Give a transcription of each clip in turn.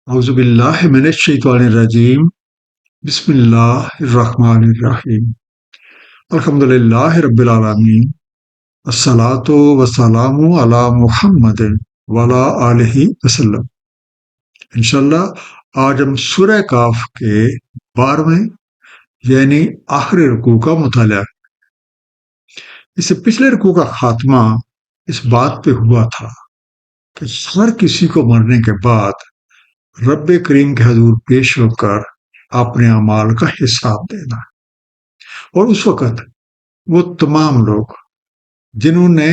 اعوذ باللہ من الشیطان الرجیم بسم اللہ الرحمن الرحیم الحمد للہ رب العالمین الصلاۃ والسلام علی محمد وعلی آلہ وسلم۔ انشاءاللہ آج ہم سورہ کاف کے 12ویں یعنی آخری رکوع کا مطالعہ۔ اس سے پچھلے رکوع کا خاتمہ اس بات پہ ہوا تھا کہ ہر کسی کو مرنے کے بعد رب کریم کے حضور پیش ہو کر اپنے اعمال کا حساب دینا، اور اس وقت وہ تمام لوگ جنہوں نے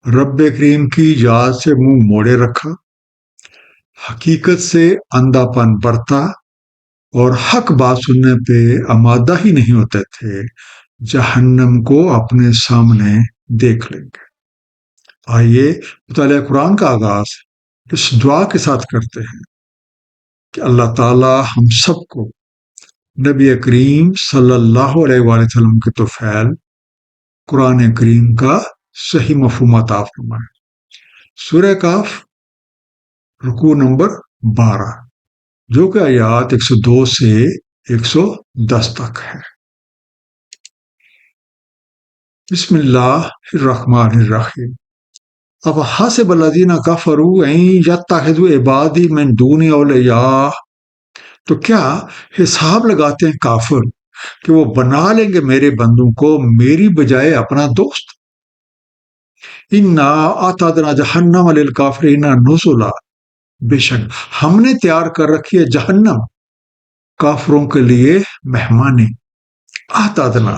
رب کریم کی یاد سے منہ موڑے رکھا، حقیقت سے اندھا پن برتا اور حق بات سننے پہ آمادہ ہی نہیں ہوتے تھے، جہنم کو اپنے سامنے دیکھ لیں گے۔ آئیے مطالعہ قرآن کا آغاز اس دعا کے ساتھ کرتے ہیں کہ اللہ تعالی ہم سب کو نبی کریم صلی اللہ علیہ وآلہ وسلم کے طفیل قرآن کریم کا صحیح مفہوم عطا فرمائے۔ سورہ کاف رکوع نمبر 12، جو کہ آیات 102 سے 110 تک ہے۔ بسم اللہ الرحمن الرحیم۔ اب حسب الذین کفروا ان یتخذوا عبادی من دونی اولیاء، تو کیا حساب لگاتے ہیں کافر کہ وہ بنا لیں گے میرے بندوں کو میری بجائے اپنا دوست؟ انا اعتدنا جہنم للکافرین نزلا، بے شک ہم نے تیار کر رکھی ہے جہنم کافروں کے لیے مہمانی۔ اعتدنا،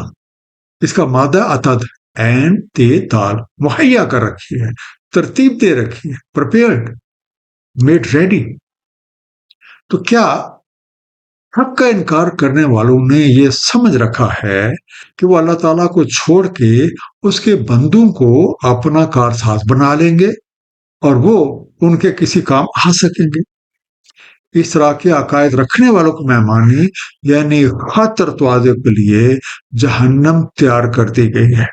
اس کا مادہ عتد عین تے دال، مہیا کر رکھی ہے، ترتیب دے رکھی ہے، پریپیئرڈ، میڈ ریڈی۔ تو کیا حق کا انکار کرنے والوں نے یہ سمجھ رکھا ہے کہ وہ اللہ تعالیٰ کو چھوڑ کے اس کے بندوں کو اپنا کارساز بنا لیں گے اور وہ ان کے کسی کام آ سکیں گے؟ اس طرح کے عقائد رکھنے والوں کو مہمانی یعنی خطر توازے کے لیے جہنم تیار کر دی گئی ہے۔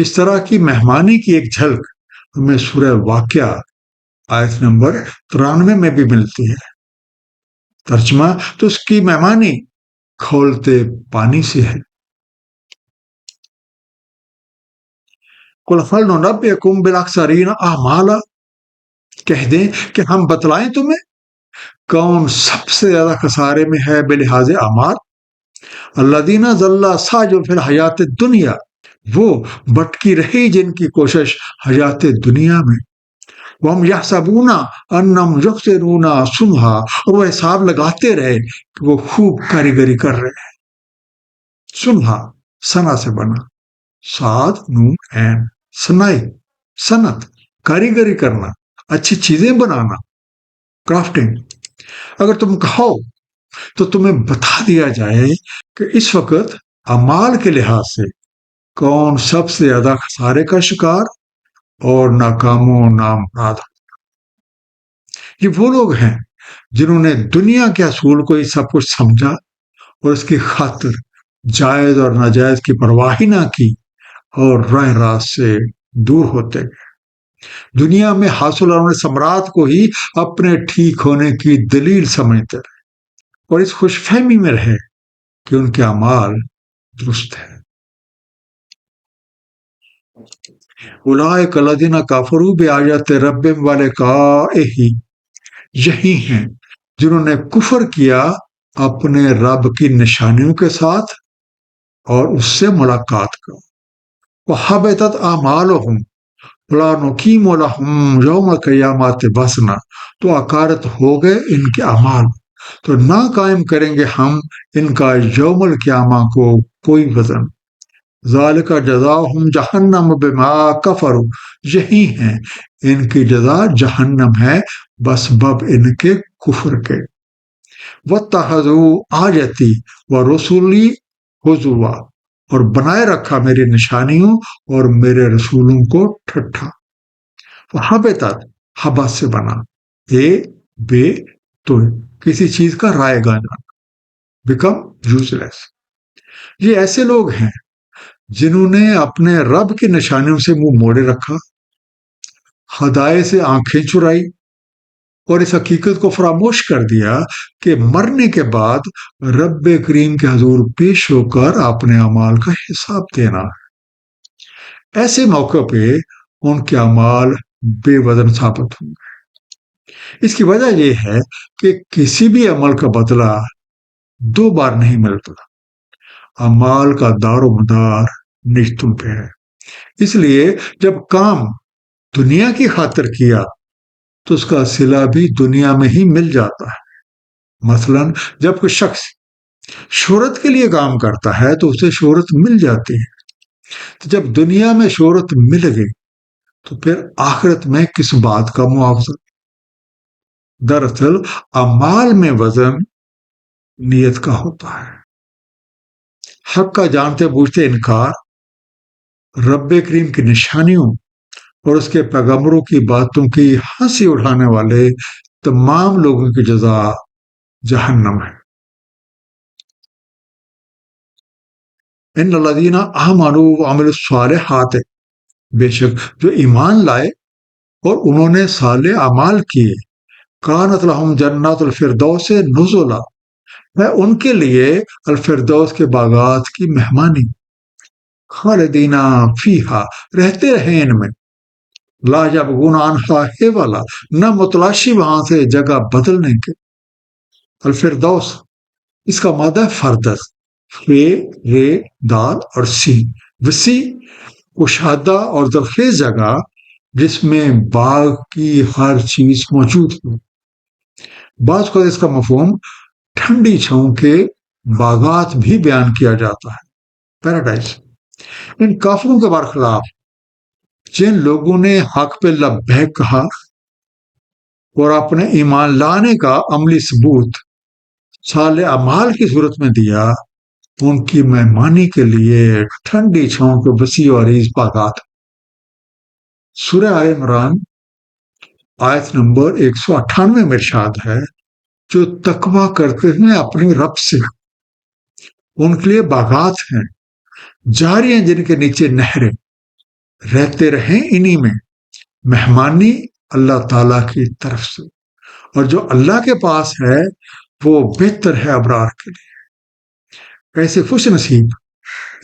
اس طرح کی مہمانی کی ایک جھلک ہمیں سورہ واقعہ آیت نمبر 93 میں بھی ملتی ہے۔ ترجمہ تو اس کی مہمانی کھولتے پانی سے ہے۔ قُلْ هَلْ نُنَبِّئُكُم بِالْأَخْسَرِينَ أَعْمَالًا، کہہ دیں کہ ہم بتلائیں تمہیں کون سب سے زیادہ خسارے میں ہے بلحاظ اعمال؟ الَّذِينَ ضَلَّ سَعْيُهُمْ فِي الْحَيَاةِ الدُّنْيَا، وہ بھٹکی رہی جن کی کوشش حیات دنیا میں۔ وَهُمْ يَحْسَبُونَ أَنَّهُمْ يُحْسِنُونَ صُنْعًا، اور وہ حساب لگاتے رہے کہ وہ خوب کاریگری کر رہے ہیں۔ صنعا صنع سے بنا، صاد نون عین، صنعی صنعت، کاریگری کرنا، اچھی چیزیں بنانا، کرافٹنگ۔ اگر تم کہو تو تمہیں بتا دیا جائے کہ اس وقت اعمال کے لحاظ سے کون سب سے زیادہ خسارے کا شکار اور ناکام و نامراد۔ یہ وہ لوگ ہیں جنہوں نے دنیا کے اصول کو ہی سب کچھ سمجھا اور اس کی خاطر جائز اور ناجائز کی پرواہ ہی نہ کی اور راہ راست سے دور ہوتے گئے۔ دنیا میں حاصل ہونے ثمرات کو ہی اپنے ٹھیک ہونے کی دلیل سمجھتے رہے اور اس خوش فہمی میں رہے کہ ان کے اعمال درست ہیں۔ اولئک الذین کفروا بآیات ربہم ولقائہ، یہی ہیں جنہوں نے کفر کیا اپنے رب کی نشانیوں کے ساتھ اور اس سے ملاقات کا۔ وحبطت اعمالہم ولا نقیم لہم یوم القیامۃ وزنا، تو عکارت ہو گئے ان کے اعمال، تو نہ قائم کریں گے ہم ان کا یوم القیامہ کو کوئی وزن۔ ذالک جزاؤہم جہنم بما کفروا، یہی ہیں ان کی جزا جہنم ہے بسبب ان کے کفر کے۔ واتخذوا آیتی ورسلی ہزوا، اور بنائے رکھا میری نشانیوں اور میرے رسولوں کو ٹھٹھا۔ وحبطت، حبت سے بنا، بے تو کسی چیز کا رائے گا جانا، بیکم یوز لیس۔ یہ ایسے لوگ ہیں جنہوں نے اپنے رب کی نشانیوں سے منہ موڑے رکھا، خدائے سے آنکھیں چرائی اور اس حقیقت کو فراموش کر دیا کہ مرنے کے بعد رب کریم کے حضور پیش ہو کر اپنے اعمال کا حساب دینا ہے۔ ایسے موقع پہ ان کے اعمال بے وزن ثابت ہوں گے۔ اس کی وجہ یہ ہے کہ کسی بھی عمل کا بدلہ 2 بار نہیں ملتا۔ اعمال کا دار و مدار نیتوں پہ ہے۔ اس لیے جب کام دنیا کی خاطر کیا تو اس کا صلہ بھی دنیا میں ہی مل جاتا ہے۔ مثلا جب کوئی شخص شہرت کے لیے کام کرتا ہے تو اسے شہرت مل جاتی ہے۔ تو جب دنیا میں شہرت مل گئی تو پھر آخرت میں کس بات کا معاوضہ؟ دراصل اعمال میں وزن نیت کا ہوتا ہے۔ حق کا جانتے بوجھتے انکار رب کریم کی نشانیوں اور اس کے پیغمبروں کی باتوں کی ہنسی اٹھانے والے تمام لوگوں کی جزا جہنم ہے۔ ان الذین آمنوا وعملوا الصالحات، بے شک جو ایمان لائے اور انہوں نے صالح اعمال کیے، کانت لہم جنات الفردوس نزلا، میں ان کے لیے الفردوس کے باغات کی مہمانی، خالدین فیہا، رہتے رہیں ان میں، لا یبغون عنہا حولا، نہ متلاشی وہاں سے جگہ بدلنے کے۔ الفردوس اس کا مادہ فردس، فے رے دال اور سی، وسیع کشادہ اور زرخیز جگہ جس میں باغ کی ہر چیز موجود ہو۔ بعض کو اس کا مفہوم ٹھنڈی چھاؤں کے باغات بھی بیان کیا جاتا ہے، پیراڈائز۔ ان کافروں کے برخلاف جن لوگوں نے حق پہ لبیک کہا اور اپنے ایمان لانے کا عملی ثبوت صالح اعمال کی صورت میں دیا، ان کی مہمانی کے لیے ٹھنڈی چھاؤں کے وسیع و عریض باغات۔ سورہ آل عمران آیت نمبر 198 میں ارشاد ہے، جو تقویٰ کرتے ہیں اپنے رب سے ان کے لیے باغات ہیں، جاری ہیں جن کے نیچے نہریں، رہتے رہیں انہی میں، مہمانی اللہ تعالیٰ کی طرف سے، اور جو اللہ کے پاس ہے وہ بہتر ہے ابرار کے لیے۔ ایسے خوش نصیب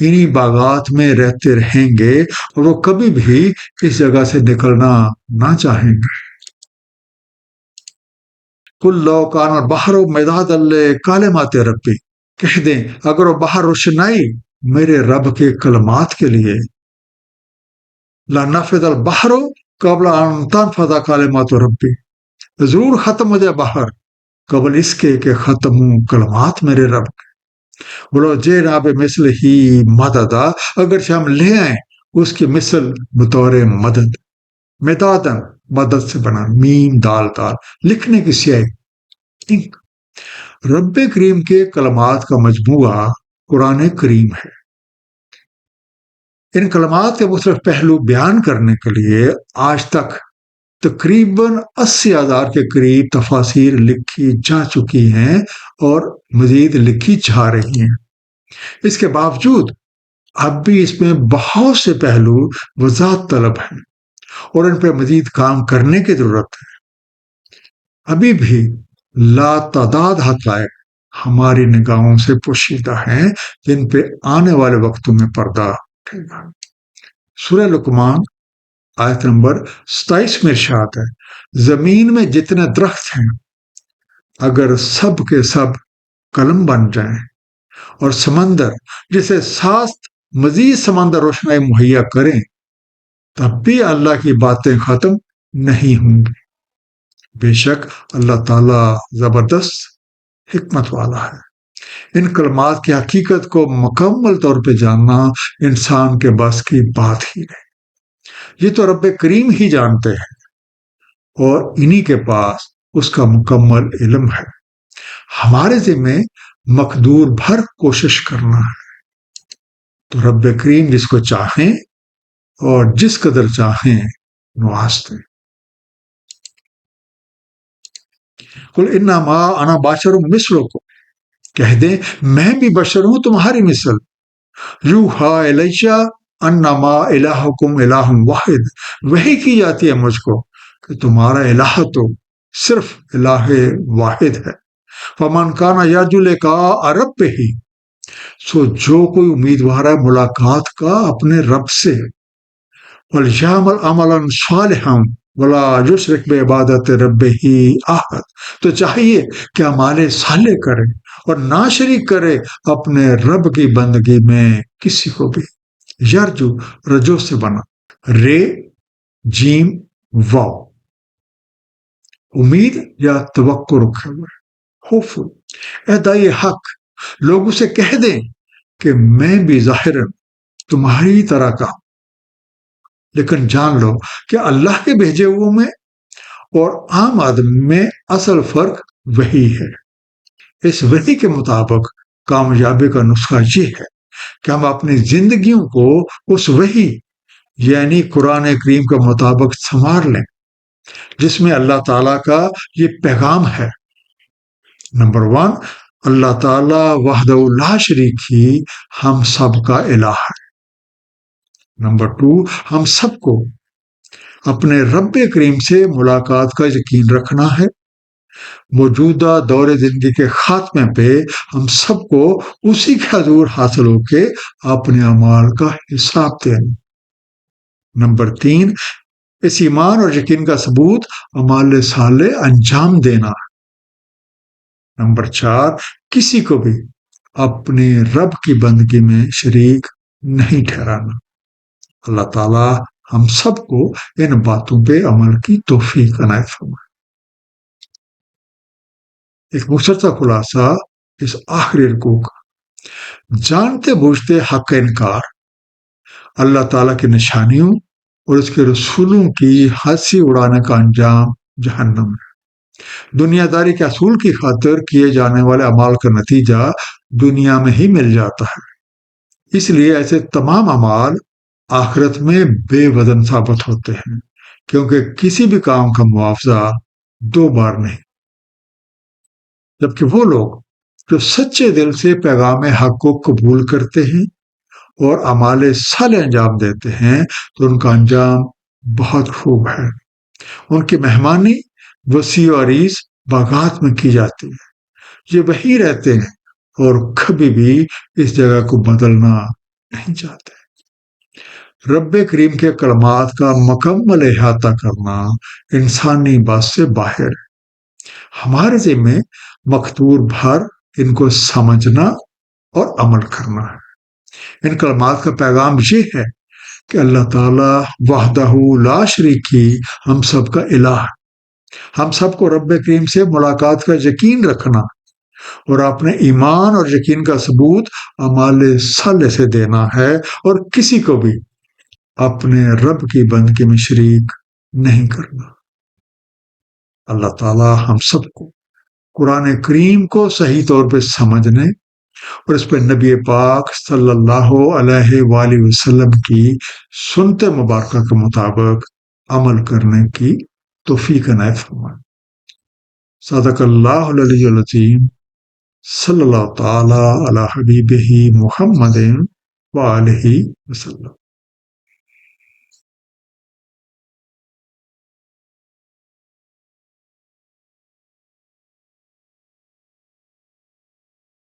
انہی باغات میں رہتے رہیں گے اور وہ کبھی بھی اس جگہ سے نکلنا نہ چاہیں گے۔ قل لو کان البحر مدادا لکلمات ربی، کہہ دیں اگر وہ بحر روشنائی میرے رب کے کلمات کے لیے، لنفذ البحر قبل ان تنفذ کلمات ربی، ضرور ختم ہو جائے بحر قبل اس کے کہ ختم ہوں کلمات میرے رب کے۔ بولو جینا بمثل ہی مددا، اگرچہ ہم لے آئیں اس کی مثل بطور مدد، مدادن مدد سے بنا، میم دال دال، لکھنے کی سیاہی۔ رب کریم کے کلمات کا مجموعہ قرآن کریم ہے۔ ان کلمات کے مختلف پہلو بیان کرنے کے لیے آج تک تقریباً 80,000 کے قریب تفاسیر لکھی جا چکی ہیں اور مزید لکھی جا رہی ہیں۔ اس کے باوجود اب بھی اس میں بہت سے پہلو وضاحت طلب ہیں اور ان پہ مزید کام کرنے کی ضرورت ہے۔ ابھی بھی لا تعداد حقائق ہماری نگاہوں سے پوشیدہ ہیں جن پہ آنے والے وقتوں میں پردہ اٹھے گا۔ سورہ لقمان آیت نمبر 27 میں ارشاد ہے، زمین میں جتنے درخت ہیں اگر سب کے سب قلم بن جائیں، اور سمندر جسے ساتھ مزید سمندر روشنائی مہیا کریں، تب بھی اللہ کی باتیں ختم نہیں ہوں گی۔ بے شک اللہ تعالیٰ زبردست حکمت والا ہے۔ ان کلمات کی حقیقت کو مکمل طور پہ جاننا انسان کے بس کی بات ہی نہیں، یہ تو رب کریم ہی جانتے ہیں اور انہی کے پاس اس کا مکمل علم ہے۔ ہمارے ذمہ مقدور بھر کوشش کرنا ہے، تو رب کریم جس کو چاہیں اور جس قدر چاہیں نواز دیں۔ قل انما انا بشر مثلکم، کہہ دیں میں بھی بشر ہوں تمہاری مثل، یوحا الی انما الہکم الہ واحد، وہی کی جاتی ہے مجھ کو کہ تمہارا الہ تو صرف الہ واحد ہے۔ فمن کان یرجو لقاء ربہ، سو جو کوئی امیدوار ہے ملاقات کا اپنے رب سے، وَلْيَعْمَلْ عَمَلًا صَالِحًا وَلَا يُشْرِكْ بِعِبَادَةِ رَبِّهِ أَحَدًا، تو چاہیے کہ اعمال صالح کرے اور نہ شریک کرے اپنے رب کی بندگی میں کسی کو بھی۔ یرجو رجو سے بنا، رے جیم واو، امید یا توقع رکھے ہوئے، ہوپ فل۔ اے دائی حق، لوگ اسے کہہ دیں کہ میں بھی ظاہر تمہاری طرح کا، لیکن جان لو کہ اللہ کے بھیجے ہوئے میں اور عام آدمی میں اصل فرق وہی ہے۔ اس وحی کے مطابق کامیابی کا نسخہ یہ ہے کہ ہم اپنی زندگیوں کو اس وحی یعنی قرآن کریم کے مطابق سنوار لیں، جس میں اللہ تعالیٰ کا یہ پیغام ہے۔ نمبر 1، اللہ تعالیٰ وحدہ لا شریک ہی ہم سب کا الہ ہے۔ نمبر 2، ہم سب کو اپنے رب کریم سے ملاقات کا یقین رکھنا ہے۔ موجودہ دور زندگی کے خاتمے پہ ہم سب کو اسی کے حضور حاصل ہو کے اپنے اعمال کا حساب دینا۔ نمبر 3، اس ایمان اور یقین کا ثبوت اعمال صالح انجام دینا۔ نمبر 4، کسی کو بھی اپنے رب کی بندگی میں شریک نہیں ٹھہرانا۔ اللہ تعالیٰ ہم سب کو ان باتوں پہ عمل کی توفیق عنایت فرمائے۔ ایک مختصر خلاصہ اس آخری رکوع کا، جانتے بوجھتے حق کا انکار اللہ تعالیٰ کی نشانیوں اور اس کے رسولوں کی ہنسی اڑانے کا انجام جہنم ہے۔ دنیا داری کے اصول کی خاطر کیے جانے والے اعمال کا نتیجہ دنیا میں ہی مل جاتا ہے، اس لیے ایسے تمام اعمال آخرت میں بے وزن ثابت ہوتے ہیں، کیونکہ کسی بھی کام کا معاوضہ 2 بار نہیں۔ جبکہ وہ لوگ جو سچے دل سے پیغام حق کو قبول کرتے ہیں اور اعمال صالح انجام دیتے ہیں تو ان کا انجام بہت خوب ہے۔ ان کی مہمانی وسیع و عریض باغات میں کی جاتی ہے، یہ وہیں رہتے ہیں اور کبھی بھی اس جگہ کو بدلنا نہیں چاہتے۔ رب کریم کے کلمات کا مکمل احاطہ کرنا انسانی بات سے باہر ہے۔ ہمارے ذمے مقدور بھر ان کو سمجھنا اور عمل کرنا ہے۔ ان کلمات کا پیغام یہ ہے کہ اللہ تعالیٰ وحدہ لا شریک ہی ہم سب کا الہ ہے۔ ہم سب کو رب کریم سے ملاقات کا یقین رکھنا اور اپنے ایمان اور یقین کا ثبوت اعمال صالح سے دینا ہے، اور کسی کو بھی اپنے رب کی بندگی میں شریک نہیں کرنا۔ اللہ تعالیٰ ہم سب کو قرآن کریم کو صحیح طور پہ سمجھنے اور اس پہ نبی پاک صلی اللہ علیہ وآلہ وسلم کی سنت مبارکہ کے مطابق عمل کرنے کی توفیق عنایت فرمائے۔ صدق اللہ العلی العظیم، صلی اللہ تعالی علی حبیبہ محمد وآلہ وسلم۔